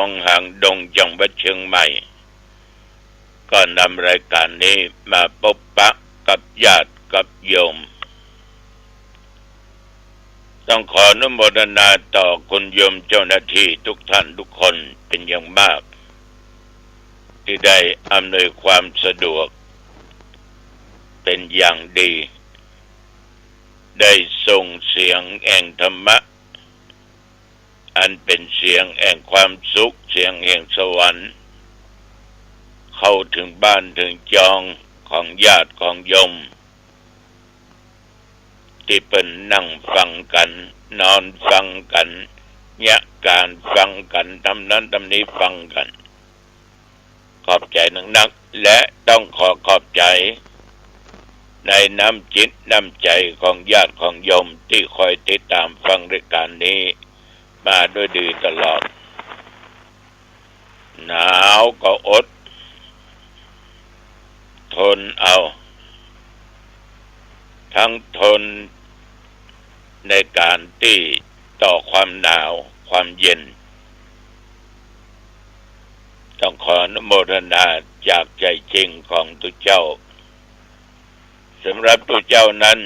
องหางดงจังหวัดเชียงใหม่ก็นำรายการนี้มาพบปะกับญาติกับโยมต้องขออนุโมทนาต่อคุณโยมเจ้าหน้าที่ทุกท่านทุกคนเป็นอย่างมากที่ได้อำนวยความสะดวกเป็นอย่างดีได้ส่งเสียงแห่งธรรมะอันเป็นเสียงแห่งความสุขเสียงแห่งสวรรค์เข้าถึงบ้านถึงจองของญาติของโยมที่เป็นนั่งฟังกันนอนฟังกันยะการฟังกันทำนั้นทำนี้ฟังกันขอบใจนักๆและต้องขอบใจในน้ำจิตน้ำใจของญาติของโยมที่คอยติดตามฟังรายการนี้มาด้วยดีตลอดหนาวก็อดทนเอาทั้งทนในการที่ต่อความหนาวความเย็นต้องขออนุโมทนาจากใจจริงของทุกเจ้าสำหรับทุกเจ้านั้น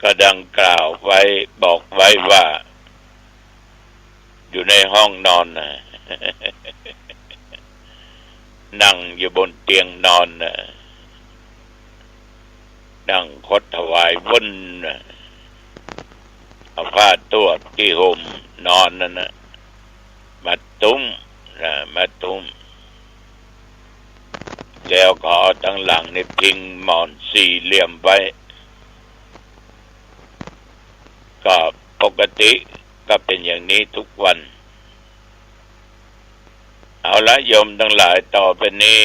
ก็ดังกล่าวไว้บอกไว้ว่าอยู่ในห้องนอนนะนั่งอยู่บนเตียงนอนนะนั่งคดถวายวุ่นนะเอาผ้าตัวที่ห่มนอนนั่นนะมาตุ้มนะมาตุ้มแล้วก็เอาตั้งหลังในพิงหมอนสี่เหลี่ยมไว้ก็ปกติก็เป็นอย่างนี้ทุกวันเอาละโยมทั้งหลายต่อไปนี้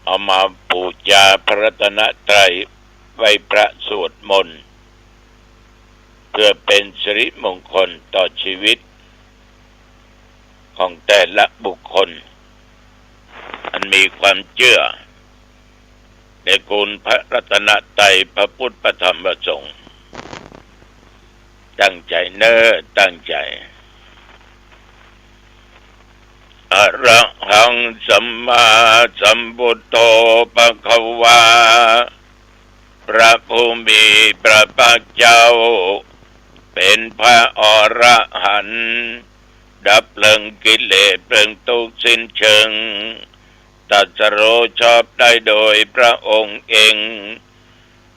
เอามาบูชาพระรัตนตรัยไว้พระสวดมนต์เพื่อเป็นสิริมงคลต่อชีวิตของแต่ละบุคคลอันมีความเชื่อในคุณพระรัตนตรัยพระพุทธพระธรรมพระสงฆ์ตั้งใจตั้งใจอะระหังสัมมาสัมพุทโธภควาพระผู้มีพระภาคเจ้าเป็นพระอรหันต์ดับเพลิงกิเลสเพลิงทุกข์สิ้นเชิงตรัสรู้ชอบได้โดยพระองค์เอง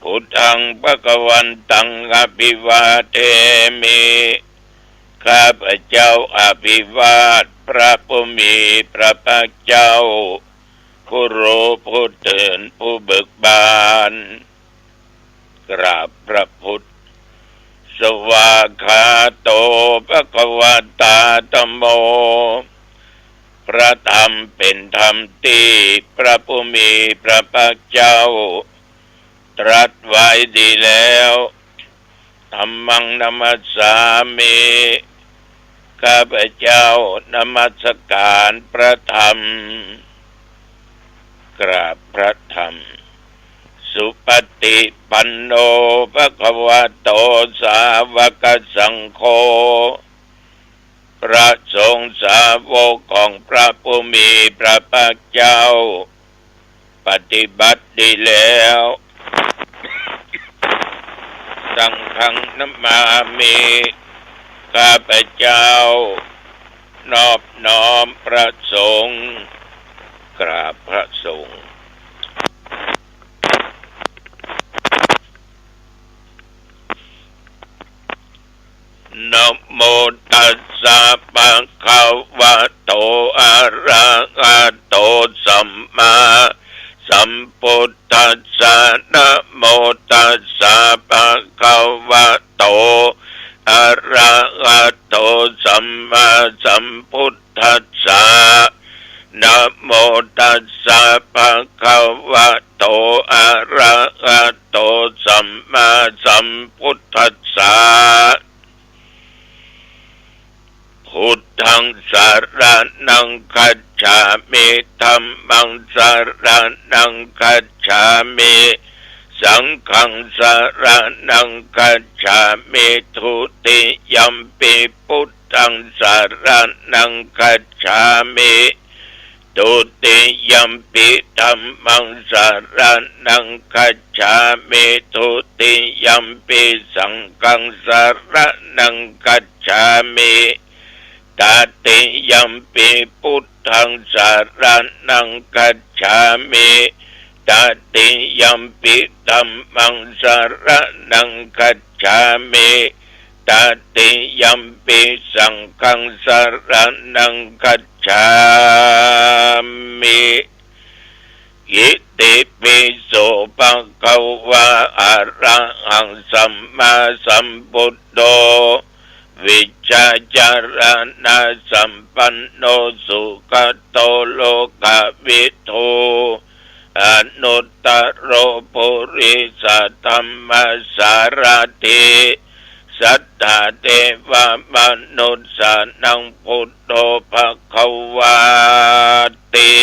พุทธังภวันตังอภิวาเทมิข้าพเจ้าอภิวาทพระผู้มีพระภาคเจ้าผู้รู้ผู้ตื่นผู้เบิกบานกราบพระพุทธสวากขาโตภควตาธัมโมพระธรรมเป็นธรรมที่พระผู้มีพระภาคเจ้าตรัสไว้ดีแล้วธัมมังนัมมัสสามิข้าพเจ้านมัสการพระธรรมกราบพระธรรมสุปฏิปันโนภควโตสาวกสังโฆพระสงฆ์สาวกของพระผู้มีพระภาคเจ้าปฏิบัติดีแล้วสังฆังนัมมามิข้าพเจ้านอบน้อมพระสงฆ์กราบพระสงฆ์นะโมตัสสะภะคะวะโตอะระหะโตสัมมาสัมพุทธัสสะนะโมตัสสะภะคะวะโตอะระหะโตสัมมาสัมพุทธัสสะนะโมตัสสะภะคะวะโตอะระหะโตสัมมาสัมพุทธัสสะพุทธังสรณังคัจฉามิธัมมังสรณังคัจฉามิสังฆังสรณังคัจฉามิทุติ รนังคัจฉามิตุติยัมปิธัมมังสารนังคัจฉามิตุติยัมปิสังฆังสารนังคัจฉามิตติยัมปิพุทธังสารนังคัจฉามิตติยัมปิธัมมังสารนังคัจฉามิตติยัมปิสังฆังสารนังคัจฉามิอิติปิโสภะคะวะอะระหังสัมมาสัมพุทโธวิชชาจารณะสัมปันโนสุขโตโลกวิทูอนุตตโรปุริสธัมมสารถิสัทธาเทวมนุษย์สานังพุทโธภควาติ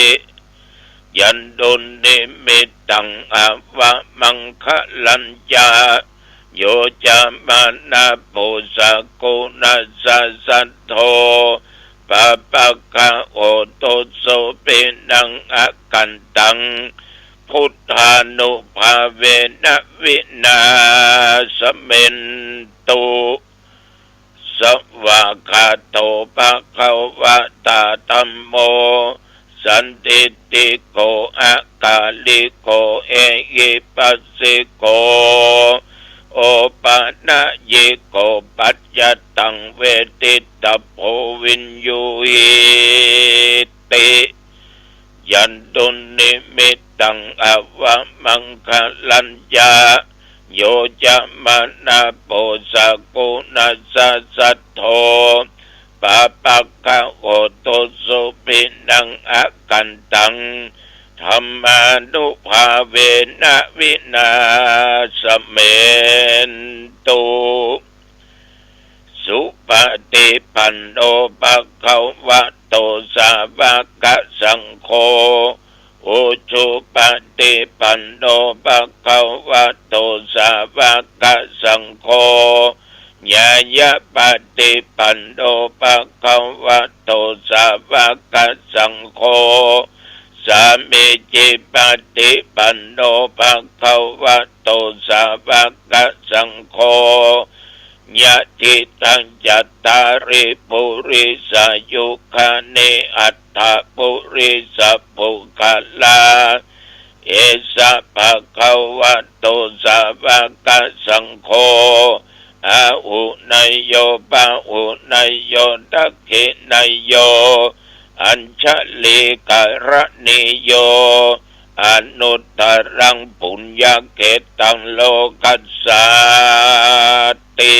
ยันตุนิมิตตังอวะมังคะลัญญาโยจามานาปุสะกุณัสสะสัทโธปะปะกะโอโตโสเปนังอะกันตังพุทธานุภาเวนะวินาสเมนตุสวากขาโตภะคะวะตาธัมโมสันติติโกอะกาลิโกเอหิปัสสิโกโอปะนะเยโกปัจจตังเวทิตาโพวินยูหิติยันตุนิมิตตังอวะมังคะลัญญาโยจะมานาโปสะกุณัสสะสัทโธปะปะกะโอโตสุปินังอะกันตังธัมมานุภาเวนะวินาสเมนตุสุปฏิปันโนภะคะวะโตสาวกสังโฆอุชุปฏิปันโนภะคะวะโตสาวกสังโฆญาญะปฏิปันโนภะคะวะโตสาวกสังโฆสามิจิปฏิปันโนภะคะวะโตสาวกสังโฆญาติตังจัตตาริปุริสายุคานิอัตถปุริสปุคลาเอสะภะคะวะโตสาวกสังโฆอาหุนายโยปะหุนายโยทักขินายโยอัญชลีกรณิโยอนุตตรังปุญญเกตังโลกัสสาติ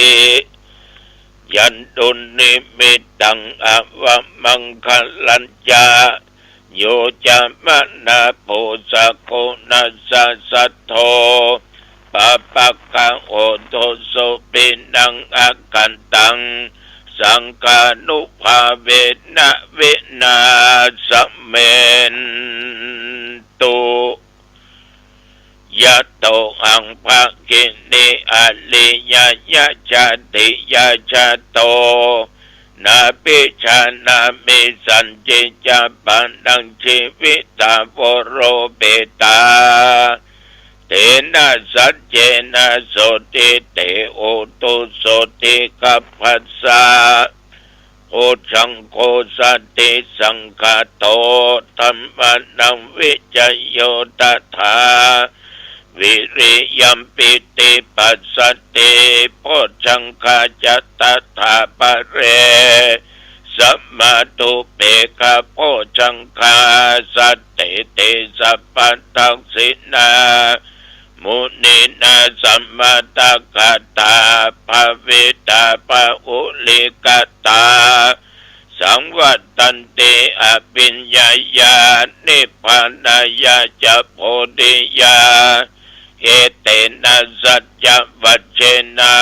ยันตุนิมิตตังอวะมังคะลัญญาโยจะมะนาโพสะโกนัสสะสัทโธปะปะกะโอโตโสปินังอะกันตังสังฆานุภาเวนะวินาสเมนตุยะโตอังภะกินิอะลิยะยะจติยะจโตนาปิชานามิสันจิจาปันดังชีวิตาโวโรเบตาเตนะสัจเจนะโสติเตโอตุโสติกัปปัสสะโอชังโคสัตติสังฆโตธัมมานังวิจโยตถาวิริยัมปิติปัสสติโพชังคาจัตถาปะเรสัมมาตุเปกะโพชังคาสัตติเตสัพพทักษินามุนีนาสัมมาตกตาภเวตาปะอุลิกตาสังวัตตันติอภิญญายานิพพานายาจะโพธิยาเอเตนะสัจจวัจเจนะ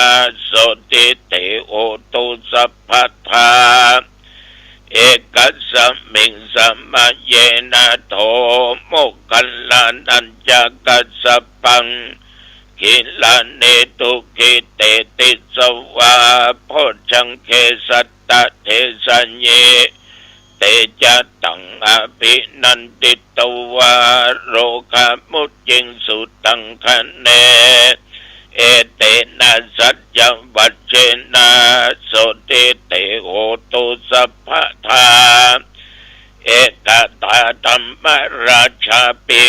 โสติเตโอตุสัพพทาเอกัสสมิงสัมมาเยนะโทโมกัลลานัญจกัสสปังกิลาเนตุกิเตติสวาโพชังเคสัตต เทสัญเยเตจะตังอภินันติตวาโรคามุจจิงสุตังคะเนเอเตนะสัจจวัชเชนะโสติเตโหตุสัพพทาเอกตาธัมมราชาปิ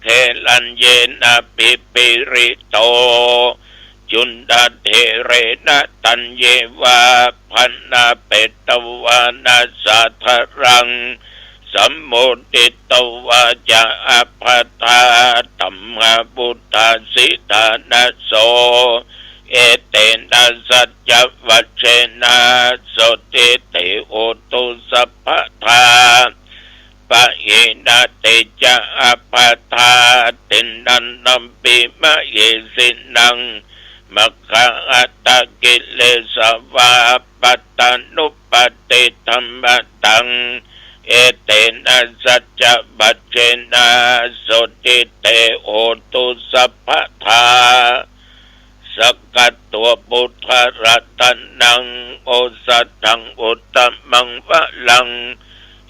เคลันเยนะปิปิริโตจุนดาเทเรนะตัญเยวาพันนาเปตวานาสัทธรังสัมโมติตวาจะอภัตตาธัมมบุตตาสิทานะโสเอเตนะสัจจวัชเชนะโสติเตโอตุสัพพทาปะเยนะเตจะอภัตตาตินันนัมปิมะเยสินังมัคคะอัตตกิเลสวาปัตตานุปติธัมมตังเอเตนะสัจจวัชเชนะโสติเตโอตุสัพพทาสกัดตัวพุทธรัตนังโอสัตถังอุตตมังวะลัง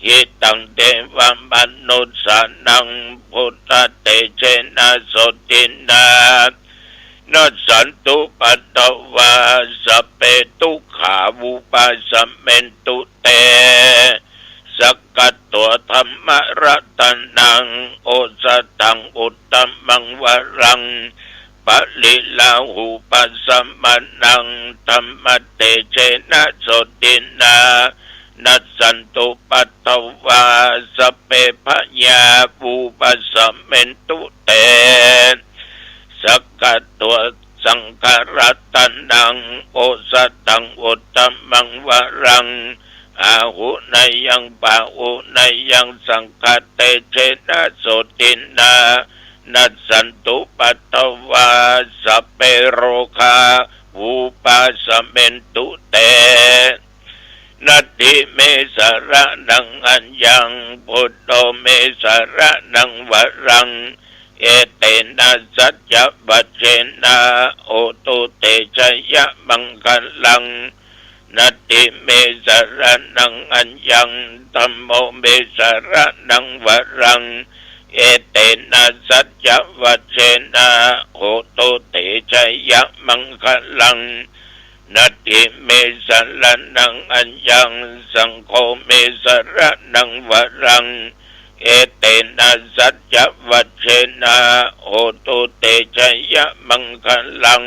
หิตังเทวมนุสสานังพุทธเตเชนะโสตินานัสสันตุปัตตวาสัพเพทุกขาวุปัสสเมนตุเตสกัดตัวธรรมรัตนังโอสัตถังอุตตมังวะรังปะลิลาหูปัสสมานังธรรมเตเชนะโสตินานัสสันตุปัตตวาสัพเพพยาภูปัสสเมนตุเตสกัดตัวสังขารตันนังโอสัตตังอุตตมังวะรังอาหุนยังปะอุนยังสังฆเตเชนะโสตินานัสสันตุปัตตวาสัพเพโรคาภูปัสสเมนตุเตนัตถิเมสระนังอัญญังพุทโธเมสระนังวรังเอเตนะสัจจวัชเชนะโอตุเตชยมังคลังนัตถิเมสระนังอัญญังธัมโมเมสระนังวรังเอเตนะสัจจวัชเชนะโอตุเตชยมังคลังนัตถิเมสระนังอัญญังสังโฆเมสระนังวรังเอเตนะสัจจวัชเชนะโหตุเตชยมังคลัง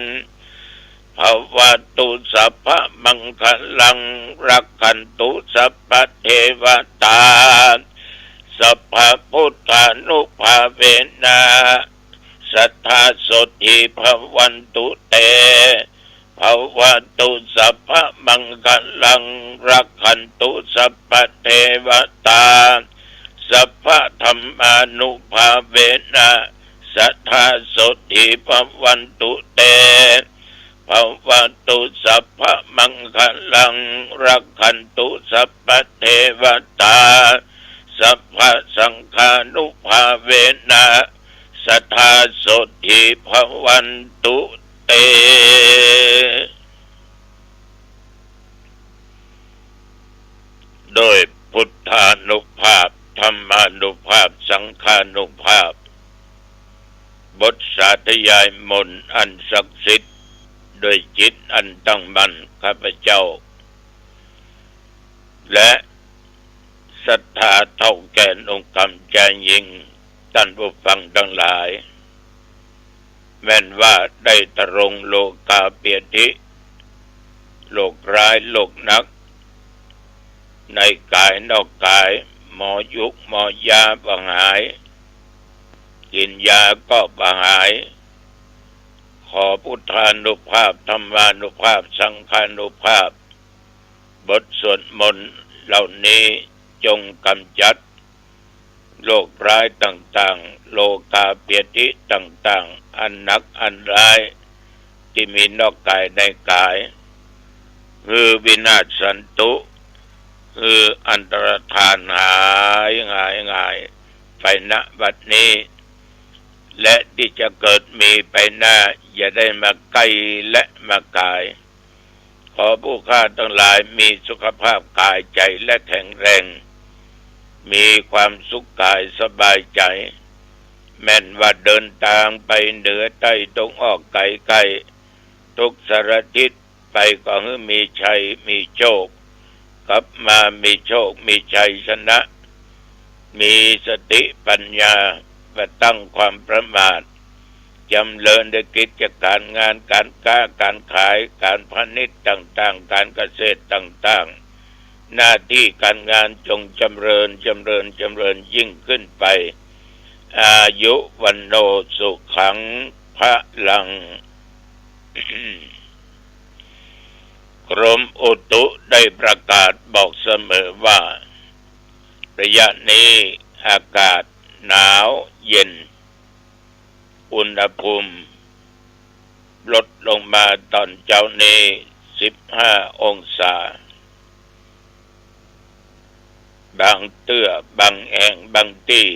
ภวตุสัพพมังคลังรักขันตุสัพพเทวตาสัพพพุทธานุภาเวนะสัทธาโสติภวันตุเตภวตุสัพพมังคลังรักขันตุสัพพเทวตาสัพพธรรมานุภาเวนะสัทธาโสติภวันตุเตภวตุสัพพมังคลังรักขันตุสัพพเทวตาสัพพสังฆานุภาเวนะสัทธาโสติภวันตุเตโดยพุทธานุภาพธรรมานุภาพสังฆานุภาพบทสาธยายมนต์อันศักดิ์สิทธิ์โดยจิตอันตั้งมั่นข้าพเจ้าและศรัทธาเท่าแก่นองค์กรรมใจยิ่งท่านผู้ฟังทั้งหลายแม้นว่าได้ตรงโลกาเปียติโลกร้ายโลกนักในกายนอกกายหมอยุกหมอยาบังหายกินยาก็บังหายขอพุทธานุภาพธรรมานุภาพสังฆานุภาพบทสวดมนต์เหล่านี้จงกำจัดโรคร้ายต่างๆโลกาเปียติต่างๆอันหนักอันร้ายที่มีนอกกายในกายคือวินาศสันตุคืออันตรธานหายไปณบัดนี้และที่จะเกิดมีไปหน้าอย่าได้มาใกล้และมากายข ขอผู้ข้าทั้งหลายมีสุขภาพกายใจและแข็งแรงมีความสุขกายสบายใจแม้นว่าเดินทางไปเหนือใต้ตรงออกไกลๆทุกสารทิศไปก็ให้มีชัยมีโชคกลับมามีโชคมีชัยชนะมีสติปัญญาและตั้งความประมาทจำเริญในกิจการงานการค้าการขายการพาณิชย์ต่างๆการเกษตรต่างๆหน้าที่การงานจงจำเริญยิ่งขึ้นไปอายุวันโนสุขังพลัง กรมอุตุได้ประกาศบอกเสมอว่าระยะนี้อากาศหนาวเย็นอุณหภูมิลดลงมาตอนเช้านี้15 องศาบางเตื้อบางแห่งบางที่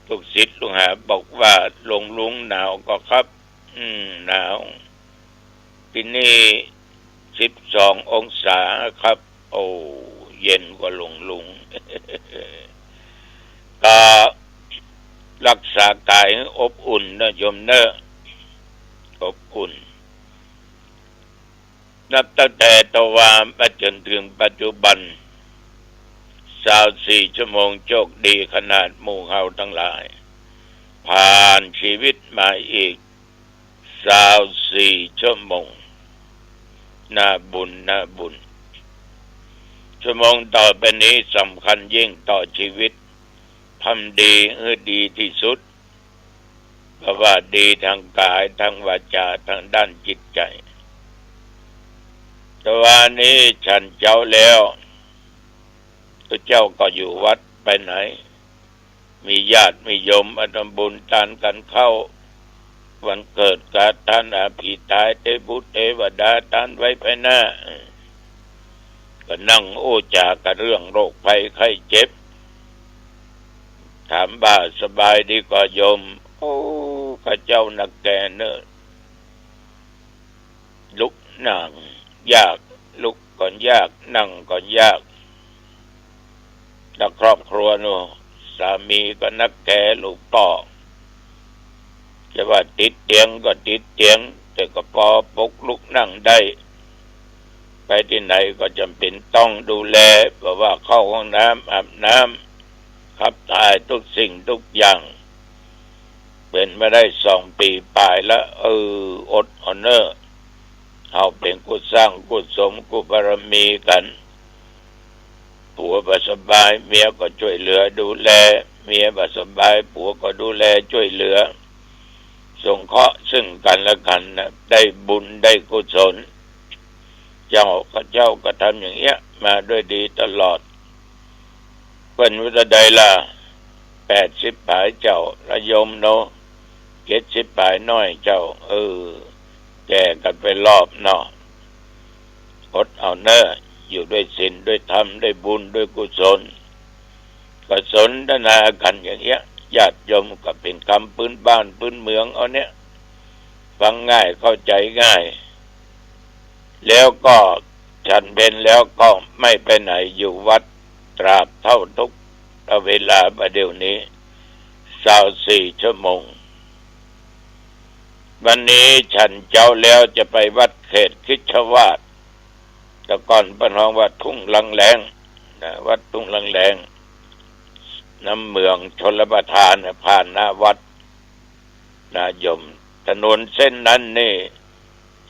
ลูกศิษย์ลูกหาบอกว่าลุงหนาวก็ครับหนาวที่นี่12 องศาครับโอ้เย็นกว่าลุง ก็รักษากายให้อบอุ่นนะโยมเนอะอบอุ่นนับตั้งแต่ตะวันมาจนถึงปัจจุบัน24 ชั่วโมงโชคดีขนาดหมู่เฮาทั้งหลายผ่านชีวิตมาอีก24 ชั่วโมงน่าบุญชั่วโมงต่อไปนี้สำคัญยิ่งต่อชีวิตทำดีให้ดีที่สุดเพราะว่าดีทางกายทางวาจาทางด้านจิตใจแต่วันนี้ฉันเจ้าแล้วตัวเจ้าก็อยู่วัดไปไหนมีญาติมีโยมมาทำบุญทานกันเข้าวันเกิดกาทานอภิตายเทพุเทวดาทานไว้ภายหน้าก็นั่งโอ้จากันเรื่องโรคภัยไข้เจ็บถามบ่าสบายดีกว่าโยมโอ้ข้าเจ้านักแก่เนอะลุกนั่งยากลุกก่อนยากนั่งก่อนยากแล้วครอบครัวโน่สามีก็นักแก่ลูกพ่อจะว่าติดเตียงก็ติดเตียงแต่ก็พอปกลุกนั่งได้ไปที่ไหนก็จำเป็นต้องดูแลเพราะว่าเข้าห้องน้ำอาบน้ำขับถ่ายทุกสิ่งทุกอย่างเป็นมาได้2 ปีปลายแล้วอดออนเนอร์เอาเป็นกุศลกุศลกุบารมีกันผัวบ่สบายเมียก็ช่วยเหลือดูแลเมียบ่สบายผัวก็ดูแลช่วยเหลือสงเคราะห์ซึ่งกันและกันนะได้บุญได้กุศลเจ้าก็ทำอย่างเงี้ยมาด้วยดีตลอดเป็นวิทยาใดล่ะ80 ปลายเจ้าระยมโน70 ปลายน้อยเจ้าแก่กันไปรอบเนาะอดเอาเนอะอยู่ด้วยศีลด้วยธรรมด้วยบุญด้วยกุศลก็สนทนากันอย่างเงี้ยญาติโยมก็เป็นคำพื้นบ้านพื้นเมืองเอาเนี้ยฟังง่ายเข้าใจง่ายแล้วก็ฉันเป็นแล้วก็ไม่ไปไหนอยู่วัดตราบเท่าทุกเวลาประเดี๋ยวนี้24 ชั่วโมงวันนี้ฉันเจ้าแล้วจะไปวัดเขตคิชวาทแต่ก่อนปนองวัดทุ่งลังแรงนะวัดทุ่งลังแรงน้ำเมืองชลประทานผ่านหน้าวัดนายมถนนเส้นนั้นนี่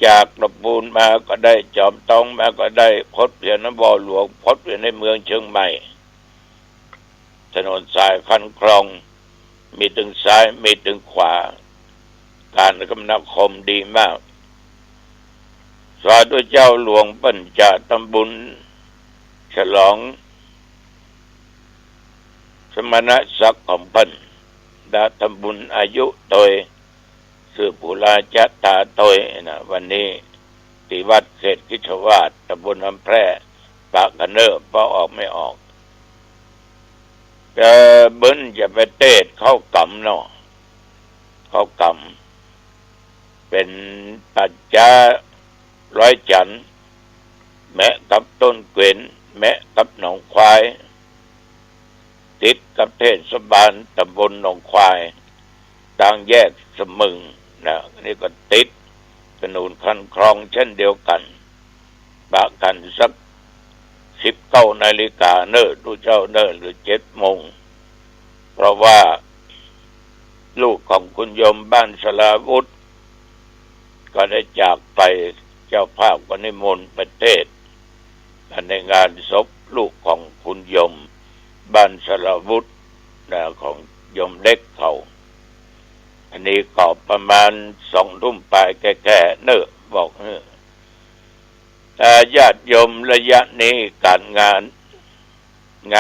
จากลำพูนมาก็ได้จอมทองมาก็ได้พดเปลี่ยนบ่อหลวงพดเปลี่ยนในเมืองเชียงใหม่ถนนสายคันคลองมีถึงซ้ายมีถึงขวาการคมนาคมดีมากสาธุเจ้าหลวงปัญจทำบุญฉลองสมณศักดิ์ของเพิ่นได้ทำบุญอายุโดยสืบปุราชตาโตยนะวันนี้ที่วัดเขตคิชวาทตำบลอำแพร่ปากกันเนอร์พอออกไม่ออกเบิ้นจะไปเทศเข้ากำเนาะเข้ากำเป็นปัจจาร้อยจันทร์ แม้กับต้นเกวียนแม้กับหนองควายติดกับเทศบาลตำบลหนองควายต่างแยกสมึงนะนี่ก็ติดถนนคันคลองเช่นเดียวกันบะกันสัก19 นาฬิกาเนอดูเจ้าเนอหรือ7 โมงเพราะว่าลูกของคุณโยมบ้านสลาวุธก็ได้จากไปเจ้าภาพก็นิมนต์ประเทศในงานศพลูกของคุณโยมบ้านสลาวุธของโยมเล็กเขาอันนี้ก็ประมาณ2 ทุ่มไปแก่ๆเนอบอกญาติโยมระยะนี้การงา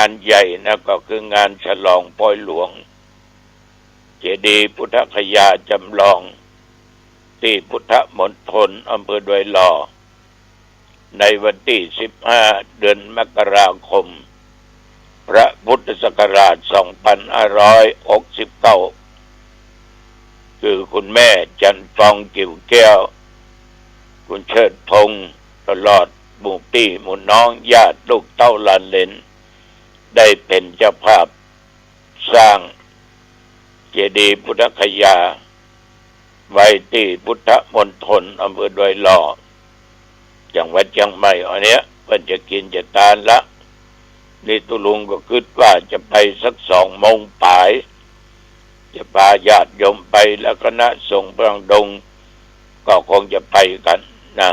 นใหญ่นะก็คืองานฉลองปอยหลวงเจดีย์พุทธคยาจำลองที่พุทธมณฑลอำเภอดอยหล่อในวันที่15 เดือนมกราคมพระพุทธศักราช2569คือคุณแม่จันฟองกิ่วแก้วคุณเชิดพงษ์ตลอดหมู่พี่หมู่น้องญาติลูกเต้าหลานเหลนได้เป็นเจ้าภาพสร้างเจดีย์พุทธคยาไว้ที่พุทธมณฑลอำเภอดอยหล่อจังหวัดเชียงใหม่อันเนี้ยเพิ่นจะกินจะทานละนี่ตุลุงก็คิดว่าจะไปสัก2 โมงป่ายจะพาญาติโยมไปแล้วคณะสงฆ์พระดงก็คงจะไปกันนะ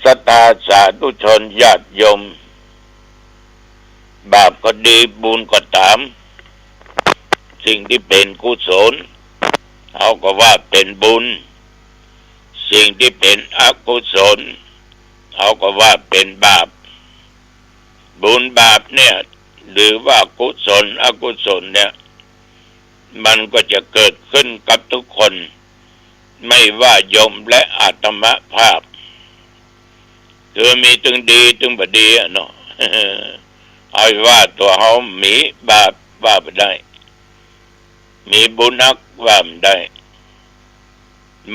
ศรัทธาสาธุชนญาติโยมบาปก็ดีบุญก็ตามสิ่งที่เป็นกุศลเขาก็ว่าเป็นบุญสิ่งที่เป็นอกุศลเขาก็ว่าเป็นบาปบุญบาปเนี่ยหรือว่ากุศลอกุศลเนี่ยมันก็จะเกิดขึ้นกับทุกคนไม่ว่าโยมและอาตมาภาพคือมีตึงดีตึงบดีเนาะ เอาว่าตัวเขามีบาปว่าไม่ได้มีบุญนักว่าไม่ได้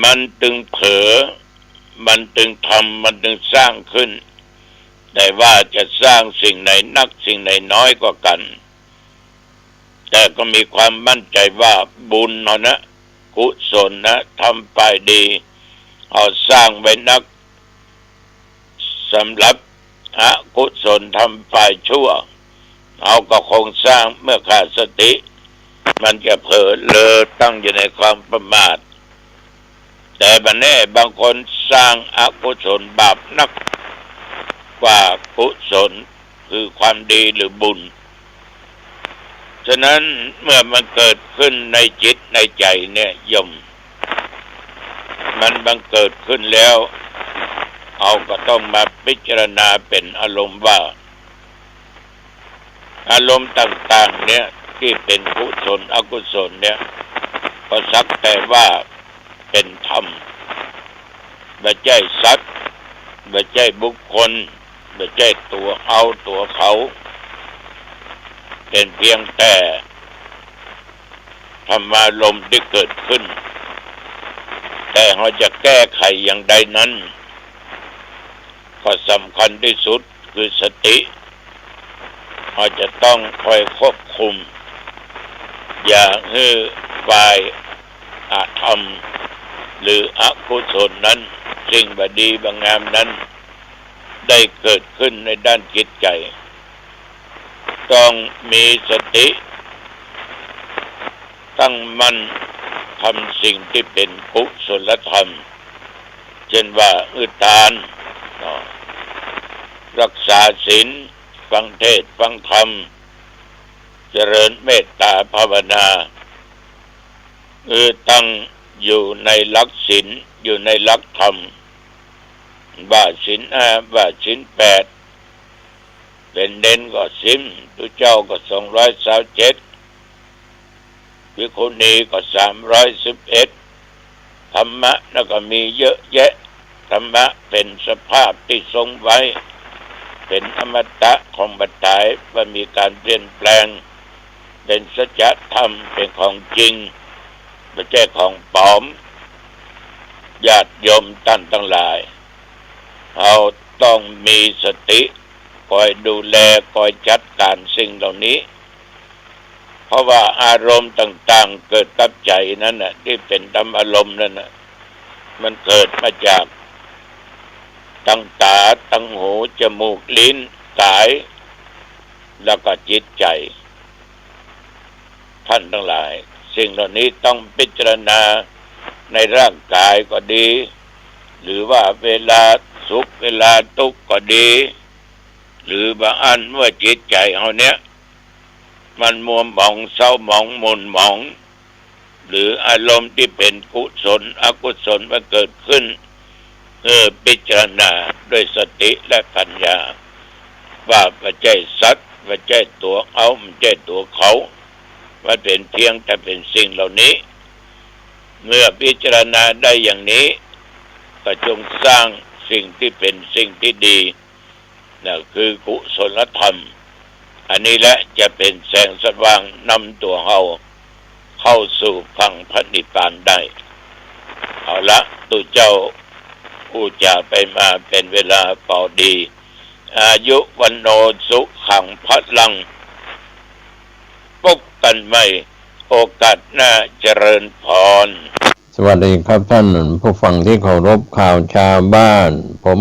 มันตึงเผลอมันตึงทำมันตึงสร้างขึ้นแต่ว่าจะสร้างสิ่งไหนนักสิ่งไหนน้อยก็กันแต่ก็มีความมั่นใจว่าบุญนะกุศลนะทำไปดีเอาสร้างไว้นักสำหรับอกุศลทำฝ่ายชั่วเอาก็คงสร้างเมื่อขาดสติมันจะเผลอเลอตั้งอยู่ในความประมาทแต่บัดนี้บางคนสร้างอกุศลบาปนักกว่ากุศลคือความดีหรือบุญฉะนั้นเมื่อมันเกิดขึ้นในจิตในใจเนี่ยโยมมันบังเกิดขึ้นแล้วเอาก็ต้องมาพิจารณาเป็นอารมณ์ว่าอารมณ์ต่างๆเนี่ยที่เป็นกุศลอกุศลเนี่ยก็สักแต่ว่าเป็นธรรมไม่ใช่สัตว์ไม่ใช่บุคคลไม่ใช่ตัวเอาตัวเขาเป็นเพียงแต่ธรรมารมณ์ที่เกิดขึ้นแต่เราจะแก้ไขอย่างใดนั้นก็สำคัญที่สุดคือสติเราจะต้องคอยควบคุมอย่าให้ฝ่ายอาธรรมหรืออกุศลนั้นสิ่งบดีบางงามนั้นได้เกิดขึ้นในด้านจิตใจต้องมีสติตั้งมั่นทำสิ่งที่เป็นกุศลธรรมเช่นว่าทานรักษาศีลฟังเทศน์ฟังธรรมเจริญเมตตาภาวนาตั้งอยู่ในหลักศีลอยู่ในหลักธรรมว่าศีล5ว่าศีล8เป็นเด่นก็10ตุเจ้าก็227ภิกขุณีก็311ธรรมะแล้วก็มีเยอะแยะธรรมะเป็นสภาพที่ทรงไว้เป็นอมตะของบัดตายว่ามีการเปลี่ยนแปลงเป็นสัจธรรมเป็นของจริงไม่ใช่ของปลอมญาติโยมท่านทั้งหลาย ต้องมีสติคอยดูแลคอยจัดการสิ่งเหล่านี้เพราะว่าอารมณ์ต่างๆเกิดกับใจนั้นน่ะที่เป็นธรรมอารมณ์นั่นน่ะมันเกิดมาจากทั้งตาทั้งหูจมูกลิ้นกายแล้วก็จิตใจท่านทั้งหลายสิ่งเหล่านี้ต้องพิจารณาในร่างกายก็ดีหรือว่าเวลาสุขเวลาทุกข์ก็ดีหรือบางอันเมื่อจิตใจเฮาเนี้ยมันมัวหมองเศร้าหมองหม่นหมองหรืออารมณ์ที่เป็นกุศลอกุศลมาเกิดขึ้นพิจารณาด้วยสติและปัญญาว่าไม่ใช่สัตว์ไม่ใช่ตัวเอาไม่ใช่ตัวเขามันเป็นเพียงแต่เป็นสิ่งเหล่านี้เมื่อพิจารณาได้อย่างนี้ก็จงสร้างสิ่งที่เป็นสิ่งที่ดีนั่นคือกุศลธรรมอันนี้แหละจะเป็นแสงสว่างนำตัวเฮาเข้าสู่ฝั่งพระนิพพานได้เอาละตุเจ้าผู้จะไปมาเป็นเวลาเป่าดีอายุวันโนสุขังพลังพบกันใหม่โอกาสหน้าเจริญพรสวัสดีครับท่านผู้ฟังที่เคารพข่าวชาวบ้านผม